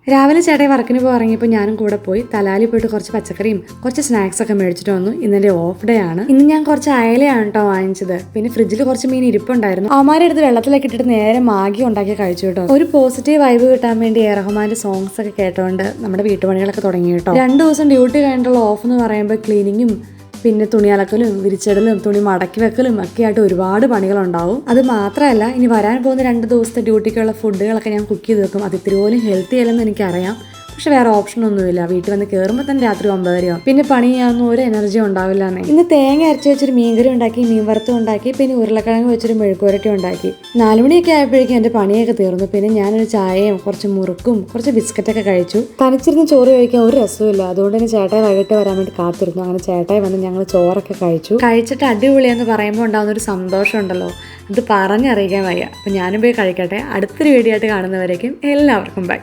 രാവിലെ ചേട്ടായി വർക്കിന് പോയി ഇറങ്ങിയപ്പോൾ ഞാനും കൂടെ പോയി തലാലി പോയിട്ട് കുറച്ച് പച്ചക്കറിയും കുറച്ച് സ്നാക്സ് ഒക്കെ മേടിച്ചിട്ട് വന്നു. ഇന്നെന്റെ ഓഫ് ഡേ ആണ്. ഇന്ന് ഞാൻ കുറച്ച് അയലയാണ് കേട്ടോ വാങ്ങിച്ചത്. പിന്നെ ഫ്രിഡ്ജിൽ കുറച്ച് മീൻ ഇരിപ്പുണ്ടായിരുന്നു. അവന്മാരെ അടുത്ത് വെള്ളത്തിലേക്ക് ഇട്ടിട്ട് നേരെ മാഗി ഉണ്ടാക്കി കഴിച്ചു കേട്ടോ. ഒരു പോസിറ്റീവ് വൈബ് കിട്ടാൻ വേണ്ടി റഹ്മാന്റെ സോങ്സ് ഒക്കെ കേട്ടോണ്ട് നമ്മുടെ വീട്ടുപണികളൊക്കെ തുടങ്ങി കേട്ടോ. 2 ദിവസം ഡ്യൂട്ടി കഴിഞ്ഞിട്ടുള്ള ഓഫ് എന്ന് പറയുമ്പോൾ ക്ലീനിങ്ങും പിന്നെ തുണി അലക്കലും വിരിച്ചിടലും തുണി മടക്കി വെക്കലും ഒക്കെ ആയിട്ട് ഒരുപാട് പണികളുണ്ടാവും. അത് മാത്രമല്ല ഇനി വരാൻ പോകുന്ന 2 ദിവസത്തെ ഡ്യൂട്ടിക്കുള്ള ഫുഡുകളൊക്കെ ഞാൻ കുക്ക് ചെയ്ത് വെക്കും. അത് ഇത്തിരി പോലും ഹെൽത്തി അല്ലെന്ന് എനിക്കറിയാം. പക്ഷെ വേറെ ഓപ്ഷൻ ഒന്നുമില്ല. വീട്ടിൽ വന്ന് കയറുമ്പോൾ തന്നെ രാത്രി 9:30 പിന്നെ പണി ചെയ്യാനൊന്നും ഒരു എനർജി ഉണ്ടാവില്ല. ഇന്ന് തേങ്ങ അരച്ച് വെച്ചൊരു മീൻകറി ഉണ്ടാക്കി, മീൻ വറുത്തും ഉണ്ടാക്കി, പിന്നെ ഉരുളക്കിഴങ്ങ് വെച്ചൊരു മെഴുക്കുവരട്ടി ഉണ്ടാക്കി. 4 മണിയൊക്കെ ആയപ്പോഴേക്കും എൻ്റെ പണിയൊക്കെ തീർന്നു. പിന്നെ ഞാനൊരു ചായയും കുറച്ച് മുറുക്കും കുറച്ച് ബിസ്ക്കറ്റൊക്കെ കഴിച്ചു. തനിച്ചിരുന്ന് ചോറ് കഴിക്കാൻ ഒരു രസമില്ല. അതുകൊണ്ട് തന്നെ ചേട്ടായി വൈകിട്ട് വരാൻ വേണ്ടി കാത്തിരുന്നു. അങ്ങനെ ചേട്ടായി വന്ന് ഞങ്ങൾ ചോറൊക്കെ കഴിച്ചിട്ട് അടിപൊളിയെന്ന് പറയുമ്പോൾ ഉണ്ടാകുന്ന ഒരു സന്തോഷം ഉണ്ടല്ലോ, അത് പറഞ്ഞറിയിക്കാൻ വയ്യ. അപ്പം ഞാനും പോയി കഴിക്കട്ടെ. അടുത്തൊരു വീഡിയോ ആയിട്ട് കാണുന്നവരേക്കും എല്ലാവർക്കും ബൈ.